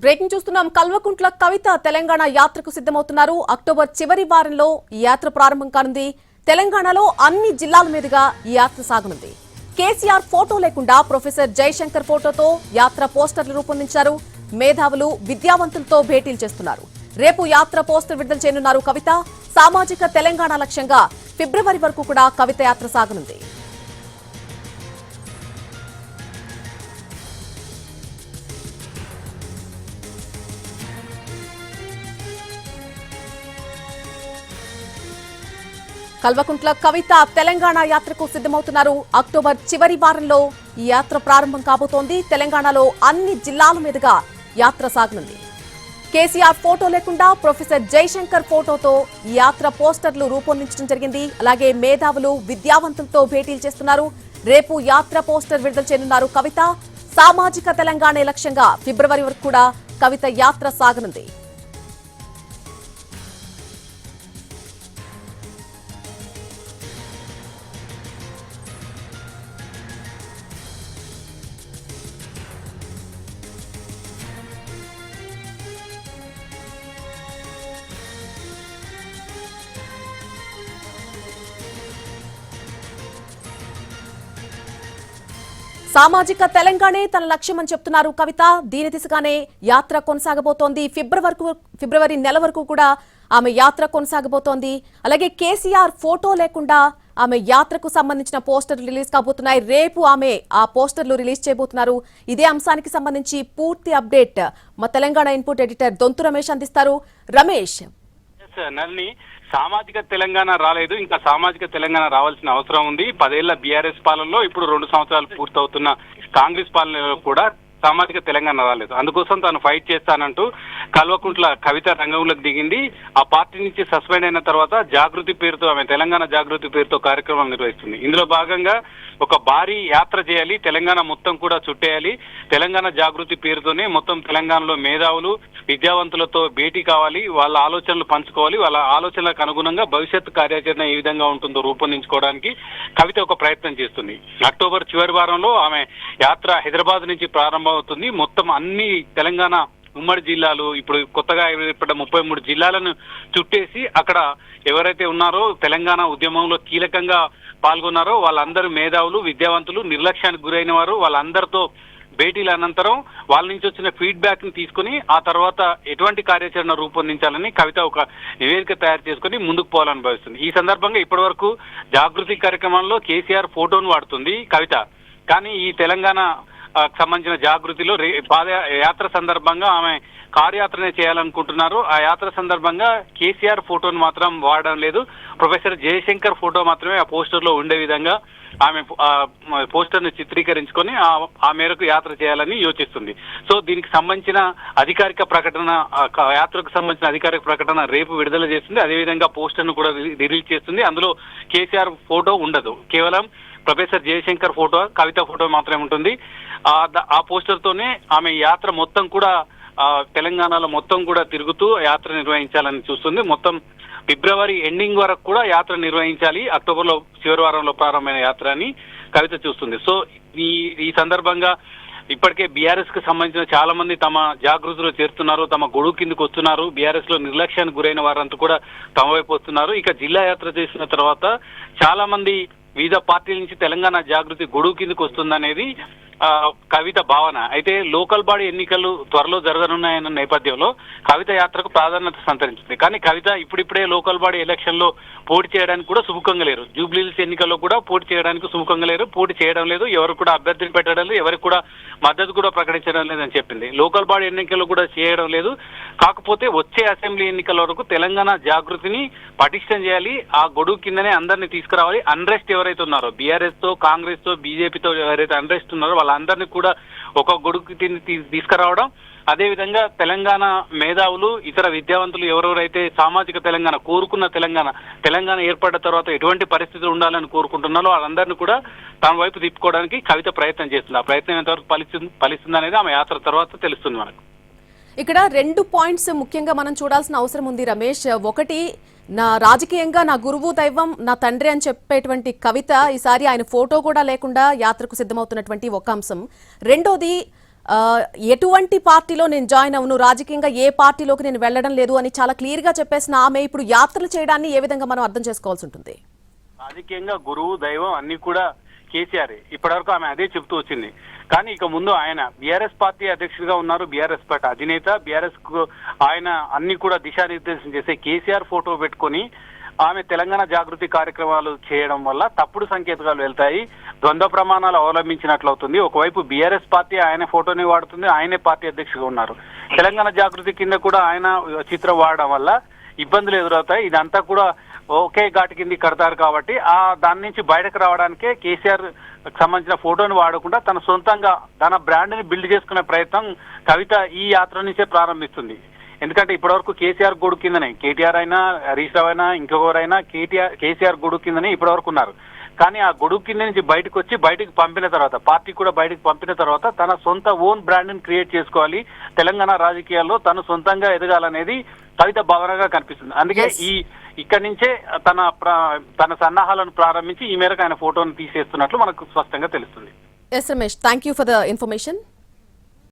Breaking చూస్తున్నాం. కల్వకుంట్ల కవిత తెలంగాణ యాత్రకు సిద్ధమవుతున్నారు. అక్టోబర్ చివరి వారంలో ఈ యాత్ర ప్రారంభం కానుంది. తెలంగాణలో అన్ని జిల్లాల మీదుగా ఈ యాత్ర సాగనుంది. కేసీఆర్ ఫోటో లేకుండా ప్రొఫెసర్ జయశంకర్ ఫోటోతో యాత్ర పోస్టర్లు రూపొందించారు. మేధావులు విద్యావంతులతో భేటీలు చేస్తున్నారు. రేపు యాత్ర పోస్టర్ విడుదల చేయనున్నారు కవిత. సామాజిక తెలంగాణ లక్ష్యంగా ఫిబ్రవరి వరకు కూడా కవిత యాత్ర సాగనుంది. కల్వకుంట్ల కవిత తెలంగాణ యాత్రకు సిద్ధమవుతున్నారు. అక్టోబర్ చివరి వారంలో ఈ యాత్ర ప్రారంభం కాబోతోంది. తెలంగాణలో అన్ని జిల్లాల మీదుగా యాత్ర సాగనుంది. కేసీఆర్ ఫోటో లేకుండా ప్రొఫెసర్ జయశంకర్ ఫోటోతో ఈ యాత్ర పోస్టర్లు రూపొందించడం జరిగింది. అలాగే మేధావులు విద్యావంతులతో భేటీలు చేస్తున్నారు. రేపు యాత్ర పోస్టర్ విడుదల చేయనున్నారు కవిత. సామాజిక తెలంగాణ లక్ష్యంగా ఫిబ్రవరి వరకు కూడా కవిత యాత్ర సాగనుంది. సామాజిక తెలంగాణే తన లక్ష్యమని చెప్తున్నారు కవిత. దీని దిశగానే యాత్ర కొనసాగబోతోంది. ఫిబ్రవరి నెల వరకు కూడా ఆమె యాత్ర కొనసాగబోతోంది. అలాగే కేసీఆర్ ఫోటో లేకుండా ఆమె యాత్రకు సంబంధించిన పోస్టర్లు రిలీజ్ కాబోతున్నాయి. రేపు ఆమె ఆ పోస్టర్లు రిలీజ్ చేయబోతున్నారు. ఇదే అంశానికి సంబంధించి పూర్తి అప్డేట్ మా తెలంగాణ ఇన్పుట్ ఎడిటర్ దొంతు రమేష్ అందిస్తారు. రమేష్, సామాజిక తెలంగాణ రాలేదు, ఇంకా సామాజిక తెలంగాణ రావాల్సిన అవసరం ఉంది. 10 ఏళ్ల బీఆర్ఎస్ పాలనలో ఇప్పుడు 2 సంవత్సరాలు పూర్తవుతున్న కాంగ్రెస్ పాలనలో కూడా సామాజిక తెలంగాణ రాలేదు. అందుకోసం తాను ఫైట్ చేస్తానంటూ కల్వకుంట్ల కవిత రంగంలోకి దిగింది. ఆ పార్టీ నుంచి సస్పెండ్ అయిన తర్వాత జాగృతి పేరుతో ఆమె తెలంగాణ జాగృతి పేరుతో కార్యక్రమం నిర్వహిస్తుంది. ఇందులో భాగంగా ఒక భారీ యాత్ర చేయాలి, తెలంగాణ మొత్తం కూడా చుట్టేయాలి. తెలంగాణ జాగృతి పేరుతోనే మొత్తం తెలంగాణలో మేధావులు విద్యావంతులతో భేటీ కావాలి, వాళ్ళ ఆలోచనలు పంచుకోవాలి. వాళ్ళ ఆలోచనలకు అనుగుణంగా భవిష్యత్ కార్యాచరణ ఏ విధంగా ఉంటుందో రూపొందించుకోవడానికి కవిత ఒక ప్రయత్నం చేస్తుంది. అక్టోబర్ చివరి వారంలో ఆమె యాత్ర హైదరాబాద్ నుంచి ప్రారంభమవుతుంది. మొత్తం అన్ని తెలంగాణ ఉమ్మడి జిల్లాలు, ఇప్పుడు కొత్తగా ఏర్పడ్డ 33 జిల్లాలను చుట్టేసి అక్కడ ఎవరైతే ఉన్నారో తెలంగాణ ఉద్యమంలో కీలకంగా పాల్గొన్నారో వాళ్ళందరూ మేధావులు విద్యావంతులు, నిర్లక్ష్యానికి గురైన వారు, వాళ్ళందరితో భేటీల అనంతరం వాళ్ళ నుంచి వచ్చిన ఫీడ్బ్యాక్ ని తీసుకుని ఆ తర్వాత ఎటువంటి కార్యాచరణ రూపొందించాలని కవిత ఒక నివేదిక తయారు చేసుకుని ముందుకు పోవాలని భావిస్తుంది. ఈ సందర్భంగా ఇప్పటి వరకు జాగృతి కార్యక్రమంలో కేసీఆర్ ఫోటోను వాడుతుంది కవిత. కానీ ఈ తెలంగాణ సంబంధించిన జాగృతిలో పాదయాత్ర సందర్భంగా ఆమె కార్యాచరణ చేయాలనుకుంటున్నారు. ఆ యాత్ర సందర్భంగా కేసీఆర్ ఫోటోను మాత్రం వాడడం లేదు. ప్రొఫెసర్ జయశంకర్ ఫోటో మాత్రమే ఆ పోస్టర్ లో ఉండే విధంగా ఆమె పోస్టర్ ను చిత్రీకరించుకొని ఆ మేరకు యాత్ర చేయాలని యోచిస్తుంది. సో దీనికి సంబంధించిన అధికారిక ప్రకటన, యాత్రకు సంబంధించిన అధికారిక ప్రకటన రేపు విడుదల చేస్తుంది. అదేవిధంగా పోస్టర్ ను కూడా రిలీజ్ చేస్తుంది. అందులో కేసీఆర్ ఫోటో ఉండదు, కేవలం ప్రొఫెసర్ జయశంకర్ ఫోటో, కవిత ఫోటో మాత్రమే ఉంటుంది. ఆ పోస్టర్ తోనే ఆమె యాత్ర మొత్తం కూడా తెలంగాణలో మొత్తం కూడా తిరుగుతూ యాత్ర నిర్వహించాలని చూస్తుంది. మొత్తం ఫిబ్రవరి ఎండింగ్ వరకు కూడా యాత్ర నిర్వహించాలి. అక్టోబర్ లో చివరి వారంలో ప్రారంభమైన యాత్ర అని కవిత చూస్తుంది. సో ఈ సందర్భంగా ఇప్పటికే బీఆర్ఎస్ కు సంబంధించిన చాలా మంది తమ జాగృతిలో చేరుతున్నారు, తమ గొడుగు కిందకు వస్తున్నారు. బీఆర్ఎస్ లో నిర్లక్ష్యానికి గురైన వారంతా కూడా తమ వైపు వస్తున్నారు. ఇక జిల్లా యాత్ర చేసిన తర్వాత చాలా మంది వివిధ పార్టీల నుంచి తెలంగాణ జాగృతి గొడుగు కిందకు వస్తుందనేది కవిత భావన. అయితే లోకల్ బాడీ ఎన్నికలు త్వరలో జరగనున్నాయన్న నేపథ్యంలో కవిత యాత్రకు ప్రాధాన్యత సంతరించింది. కానీ కవిత ఇప్పుడిప్పుడే లోకల్ బాడీ ఎలక్షన్ లో పోటీ చేయడానికి కూడా సుముఖంగా లేరు. జూబ్లీహిల్స్ ఎన్నికల్లో కూడా పోటీ చేయడానికి సుముఖంగా లేరు, పోటీ చేయడం లేదు, ఎవరు కూడా అభ్యర్థిని పెట్టడం లేదు, ఎవరికి కూడా మద్దతు కూడా ప్రకటించడం లేదని చెప్పింది. లోకల్ బాడీ ఎన్నికల్లో కూడా చేయడం లేదు. కాకపోతే వచ్చే అసెంబ్లీ ఎన్నికల వరకు తెలంగాణ జాగృతిని పటిష్టం చేయాలి, ఆ గొడుగు కిందనే అందరినీ తీసుకురావాలి. అన్రెస్ట్ ఎవరైతే ఉన్నారో బీఆర్ఎస్ తో కాంగ్రెస్ తో బీజేపీతో ఎవరైతే అన్రెస్ట్ ఉన్నారో వాళ్ళందరినీ కూడా ఒక గొడుగు తీసుకురావడం, అదేవిధంగా తెలంగాణ మేధావులు ఇతర విద్యావంతులు ఎవరెవరైతే సామాజిక తెలంగాణ కోరుకున్న తెలంగాణ ఏర్పడ్డ తర్వాత ఎటువంటి పరిస్థితులు ఉండాలని కోరుకుంటున్నారో వాళ్ళందరినీ కూడా తన వైపు తిప్పుకోవడానికి కవిత ప్రయత్నం చేస్తుంది. ఆ ప్రయత్నం ఎంతవరకు ఫలిస్తుంది అనేది ఆమె యాత్ర తర్వాత తెలుస్తుంది మనకు. ఇక్కడ 2 పాయింట్స్ ముఖ్యంగా మనం చూడాల్సిన అవసరం ఉంది రమేష్. ఒకటి, నా రాజకీయంగా నా గురువు దైవం నా తండ్రి అని చెప్పేటువంటి కవిత ఈసారి ఆయన ఫోటో కూడా లేకుండా యాత్రకు సిద్ధమవుతున్నటువంటి ఒక అంశం. రెండోది, ఎటువంటి పార్టీలో నేను జాయిన్ అవును, రాజకీయంగా ఏ పార్టీలోకి నేను వెళ్ళడం లేదు అని చాలా క్లియర్ గా చెప్పేసిన ఆమె ఇప్పుడు యాత్రలు చేయడాన్ని ఏ విధంగా మనం అర్థం చేసుకోవాల్సి ఉంటుంది? రాజకీయంగా గురువు దైవం అన్ని కూడా కేసీఆర్. ఇప్పటివరకు ఆమె అదే చెప్తూ వచ్చింది. కానీ ఇక ముందు ఆయన బీఆర్ఎస్ పార్టీ అధ్యక్షుడిగా ఉన్నారు, బీఆర్ఎస్ పార్టీ అధినేత. బీఆర్ఎస్ కు ఆయన అన్ని కూడా దిశానిర్దేశం చేసే కేసీఆర్ ఫోటో పెట్టుకొని ఆమె తెలంగాణ జాగృతి కార్యక్రమాలు చేయడం వల్ల తప్పుడు సంకేతాలు వెళ్తాయి, ద్వంద్వ ప్రమాణాలు అవలంబించినట్లు అవుతుంది. ఒకవైపు బీఆర్ఎస్ పార్టీ ఆయన ఫోటోని వాడుతుంది, ఆయనే పార్టీ అధ్యక్షుడిగా ఉన్నారు. తెలంగాణ జాగృతి కింద కూడా ఆయన చిత్రం వాడడం వల్ల ఇబ్బందులు ఎదురవుతాయి. ఇదంతా కూడా ఒకే ఘాటు కింద కడతారు కాబట్టి దాని నుంచి బయటకు రావడానికే కేసీఆర్ సంబంధించిన ఫోటోని వాడకుండా తన సొంతంగా తన బ్రాండ్ ని బిల్డ్ చేసుకునే ప్రయత్నం కవిత ఈ యాత్ర నుంచే ప్రారంభిస్తుంది. ఎందుకంటే ఇప్పటివరకు కేసీఆర్ గొడుగు కిందనే కేటీఆర్ అయినా, హరీష్ రావు అయినా, ఇంకొకరైనా కేసీఆర్ గొడుగు కిందనే ఇప్పటివరకు ఉన్నారు. కానీ ఆ గొడుగు కింద నుంచి బయటకు వచ్చి బయటకు పంపిన తర్వాత, పార్టీ కూడా బయటకు పంపిన తర్వాత తన సొంత ఓన్ బ్రాండ్ ని క్రియేట్ చేసుకోవాలి, తెలంగాణ రాజకీయాల్లో తను సొంతంగా ఎదగాలనేది కవిత భావనగా కనిపిస్తుంది. అందుకే ఇక్కడి నుంచే తన సన్నాహాలను ప్రారంభించి ఈ మేరకు ఆయన ఫోటోను తీసేస్తున్నట్లు మనకు స్పష్టంగా తెలుస్తుంది. Yes Ramesh, thank you for the information.